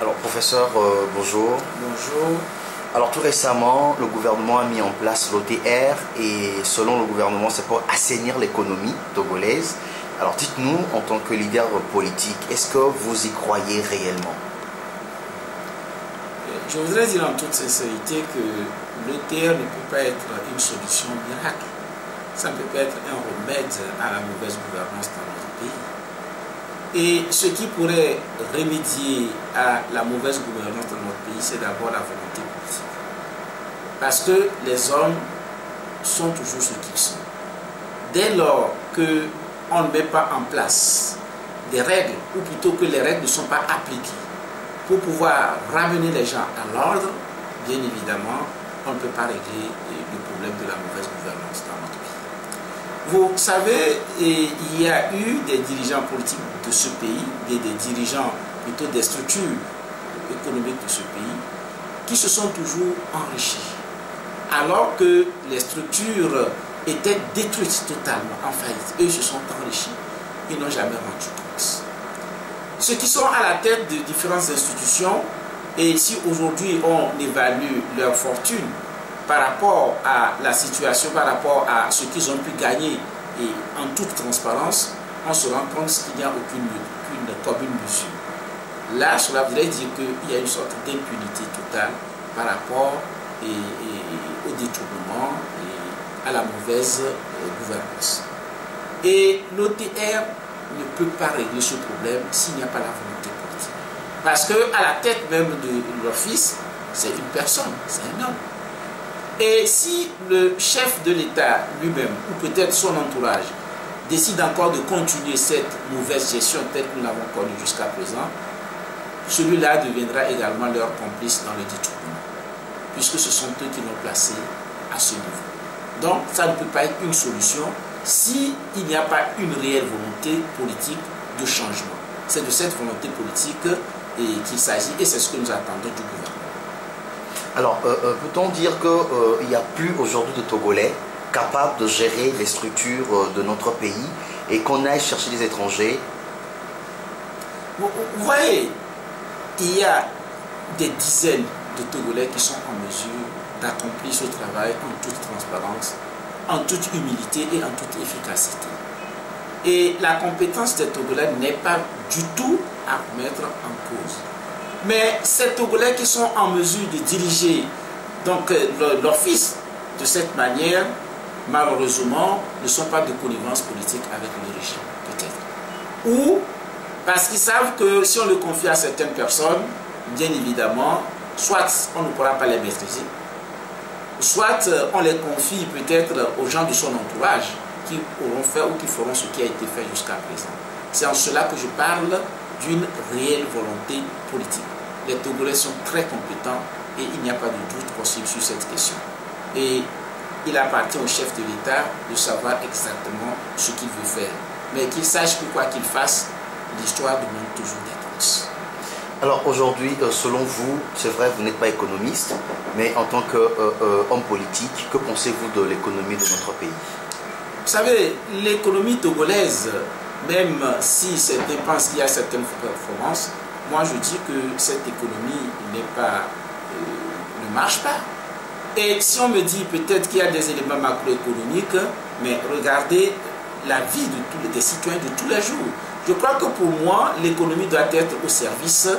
Alors, professeur, bonjour. Bonjour. Alors, tout récemment, le gouvernement a mis en place l'OTR et selon le gouvernement, c'est pour assainir l'économie togolaise. Alors, dites-nous, en tant que leader politique, est-ce que vous y croyez réellement? Je voudrais dire en toute sincérité que l'OTR ne peut pas être une solution miracle. Ça ne peut pas être un remède à la mauvaise gouvernance dans notre pays. Et ce qui pourrait remédier à la mauvaise gouvernance de notre pays, c'est d'abord la volonté politique. Parce que les hommes sont toujours ce qu'ils sont. Dès lors qu'on ne met pas en place des règles, ou plutôt que les règles ne sont pas appliquées, pour pouvoir ramener les gens à l'ordre, bien évidemment, on ne peut pas régler le problème de la mauvaise gouvernance dans notre pays. Vous savez, il y a eu des dirigeants politiques de ce pays, des dirigeants plutôt des structures économiques de ce pays, qui se sont toujours enrichis, alors que les structures étaient détruites totalement, en faillite. Eux se sont enrichis, ils n'ont jamais rendu compte. Ceux qui sont à la tête de différentes institutions, et si aujourd'hui on évalue leur fortune par rapport à la situation, par rapport à ce qu'ils ont pu gagner et en toute transparence, on se rend compte qu'il n'y a aucune commune mesure. Là, cela voudrait dire qu'il y a une sorte d'impunité totale par rapport au détournement et à la mauvaise gouvernance. Et l'OTR ne peut pas régler ce problème s'il n'y a pas la volonté politique. Parce qu'à la tête même de l'office, c'est une personne, c'est un homme. Et si le chef de l'État lui-même, ou peut-être son entourage, décide encore de continuer cette mauvaise gestion telle que nous l'avons connue jusqu'à présent, celui-là deviendra également leur complice dans le détournement, puisque ce sont eux qui l'ont placé à ce niveau. Donc, ça ne peut pas être une solution s'il n'y a pas une réelle volonté politique de changement. C'est de cette volonté politique qu'il s'agit et c'est ce que nous attendons du gouvernement. Alors, peut-on dire qu'il n'y a plus aujourd'hui de Togolais capables de gérer les structures de notre pays et qu'on aille chercher des étrangers? Vous voyez, il y a des dizaines de Togolais qui sont en mesure d'accomplir ce travail en toute transparence, en toute humilité et en toute efficacité. Et la compétence des Togolais n'est pas du tout à mettre en cause. Mais ces Togolais qui sont en mesure de diriger l'office de cette manière, malheureusement, ne sont pas de connivence politique avec le régime, peut-être. Ou parce qu'ils savent que si on le confie à certaines personnes, bien évidemment, soit on ne pourra pas les maîtriser, soit on les confie peut-être aux gens de son entourage qui auront fait ou qui feront ce qui a été fait jusqu'à présent. C'est en cela que je parle d'une réelle volonté politique. Les Togolais sont très compétents et il n'y a pas de doute possible sur cette question. Et il appartient au chef de l'État de savoir exactement ce qu'il veut faire. Mais qu'il sache que quoi qu'il fasse, l'histoire demande toujours des comptes. Alors aujourd'hui, selon vous, c'est vrai, vous n'êtes pas économiste, mais en tant qu'homme politique, que pensez-vous de l'économie de notre pays? Vous savez, l'économie togolaise, même si certains pensent qu'il y a certaines performances, moi je dis que cette économie ne marche pas. Et si on me dit peut-être qu'il y a des éléments macroéconomiques, mais regardez la vie des citoyens de tous les jours. Je crois que pour moi, l'économie doit être au service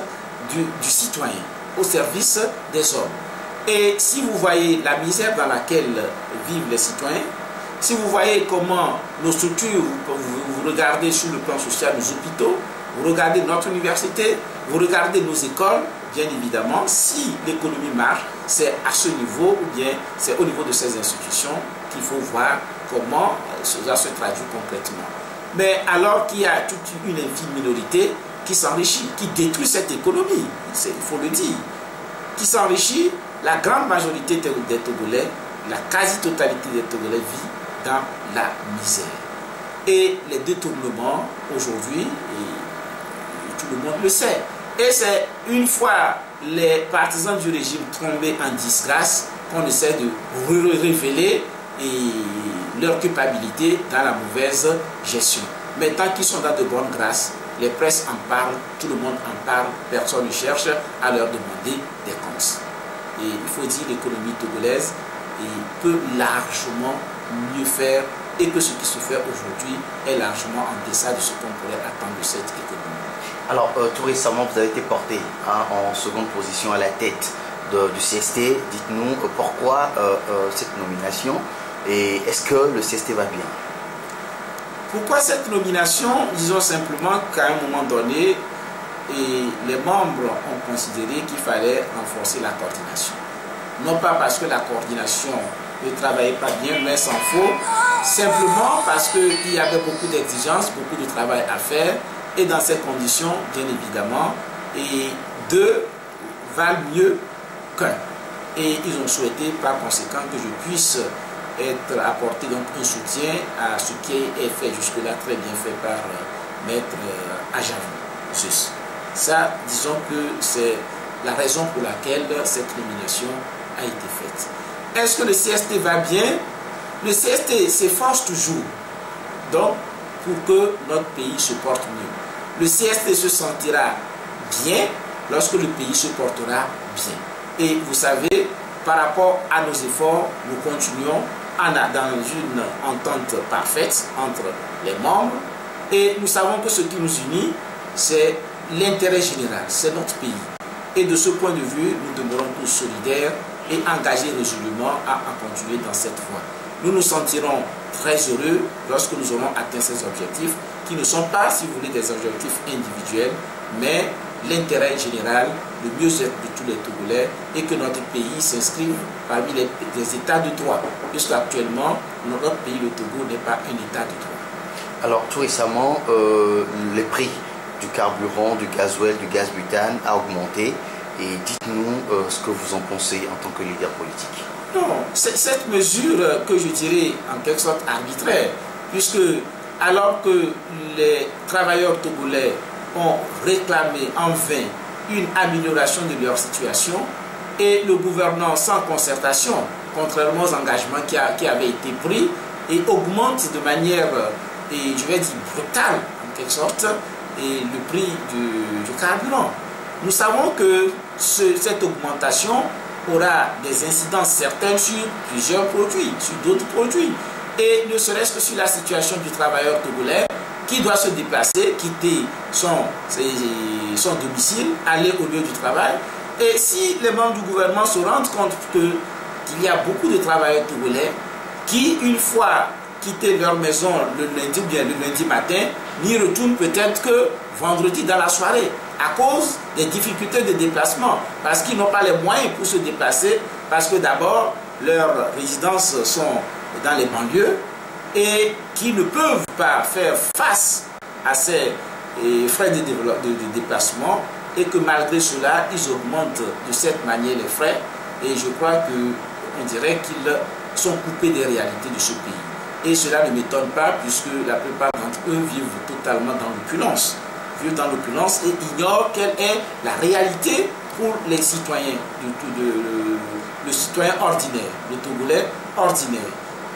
du citoyen, au service des hommes. Et si vous voyez la misère dans laquelle vivent les citoyens, si vous voyez comment nos structures, vous regardez sur le plan social nos hôpitaux, vous regardez notre université, vous regardez nos écoles, bien évidemment, si l'économie marche, c'est à ce niveau ou bien c'est au niveau de ces institutions qu'il faut voir comment cela se traduit concrètement. Mais alors qu'il y a toute une infime minorité qui s'enrichit, qui détruit cette économie, il faut le dire, qui s'enrichit, la grande majorité des Togolais, la quasi-totalité des Togolais vit dans la misère. Et les détournements, aujourd'hui, tout le monde le sait. Et c'est une fois les partisans du régime tombés en disgrâce qu'on essaie de révéler leur culpabilité dans la mauvaise gestion. Mais tant qu'ils sont dans de bonnes grâces, les presses en parlent, tout le monde en parle, personne ne cherche à leur demander des comptes. Et il faut dire l'économie togolaise peut largement mieux faire et que ce qui se fait aujourd'hui est largement en deçà de ce qu'on pourrait attendre de cette économie. Alors, tout récemment, vous avez été porté en seconde position à la tête du CST. Dites-nous pourquoi cette nomination et est-ce que le CST va bien? Pourquoi cette nomination? Disons simplement qu'à un moment donné, les membres ont considéré qu'il fallait renforcer la coordination. Non pas parce que la coordination ne travaillait pas bien, mais s'en faut, simplement parce qu'il y avait beaucoup d'exigences, beaucoup de travail à faire, et dans ces conditions, bien évidemment, et deux valent mieux qu'un. Et ils ont souhaité par conséquent que je puisse apporter donc un soutien à ce qui est fait jusque-là, très bien fait par Maître Ajavu. Ça, disons que c'est la raison pour laquelle cette nomination a été faite. Est-ce que le CST va bien? Le CST s'efforce toujours donc pour que notre pays se porte mieux. Le CST se sentira bien lorsque le pays se portera bien. Et vous savez, par rapport à nos efforts, nous continuons dans une entente parfaite entre les membres et nous savons que ce qui nous unit, c'est l'intérêt général, c'est notre pays. Et de ce point de vue, nous demeurons tous solidaires et engagés résolument à continuer dans cette voie. Nous nous sentirons très heureux lorsque nous aurons atteint ces objectifs, qui ne sont pas, si vous voulez, des objectifs individuels, mais l'intérêt général, le mieux-être de tous les Togolais et que notre pays s'inscrive parmi les États de droit, puisqu'actuellement, notre pays, le Togo, n'est pas un État de droit. Alors, tout récemment, les prix du carburant, du gasoil, du gaz butane a augmenté. Et dites-nous ce que vous en pensez en tant que leader politique. Non, cette mesure que je dirais en quelque sorte arbitraire, puisque alors que les travailleurs togolais ont réclamé en vain une amélioration de leur situation et le gouvernement sans concertation, contrairement aux engagements qui avaient été pris, et augmente de manière, je vais dire brutale en quelque sorte, le prix du carburant. Nous savons que cette augmentation aura des incidences certaines sur plusieurs produits, sur d'autres produits. Et ne serait-ce que sur la situation du travailleur togolais qui doit se déplacer, quitter son domicile, aller au lieu du travail. Et si les membres du gouvernement se rendent compte qu'il y a beaucoup de travailleurs togolais qui, une fois quitté leur maison le lundi ou bien le lundi matin, n'y retournent peut-être que vendredi dans la soirée, à cause des difficultés de déplacement, parce qu'ils n'ont pas les moyens pour se déplacer, parce que d'abord, leurs résidences sont dans les banlieues et qui ne peuvent pas faire face à ces frais de déplacement et que malgré cela, ils augmentent de cette manière les frais et je crois qu'on dirait qu'ils sont coupés des réalités de ce pays. Et cela ne m'étonne pas puisque la plupart d'entre eux vivent totalement dans l'opulence. Vivent dans l'opulence et ignorent quelle est la réalité pour les citoyens, le citoyen ordinaire, le Togolais ordinaire.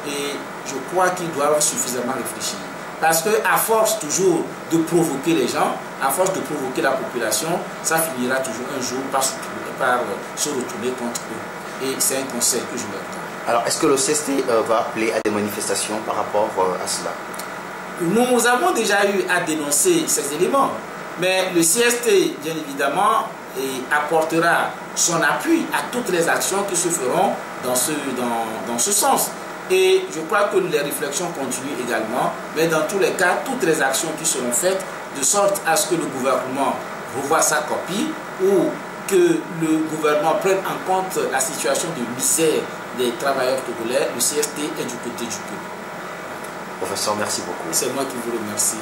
Et je crois qu'ils doivent suffisamment réfléchir. Parce qu'à force toujours de provoquer les gens, à force de provoquer la population, ça finira toujours un jour par se retourner contre eux. Et c'est un conseil que je leur donne. Alors, est-ce que le CST va appeler à des manifestations par rapport à cela? Nous avons déjà eu à dénoncer ces éléments, mais le CST, bien évidemment, apportera son appui à toutes les actions qui se feront dans ce sens. Et je crois que les réflexions continuent également, mais dans tous les cas, toutes les actions qui seront faites, de sorte à ce que le gouvernement revoie sa copie ou que le gouvernement prenne en compte la situation de misère des travailleurs togolais, le CST est du côté du peuple. Professeur, merci beaucoup. C'est moi qui vous remercie.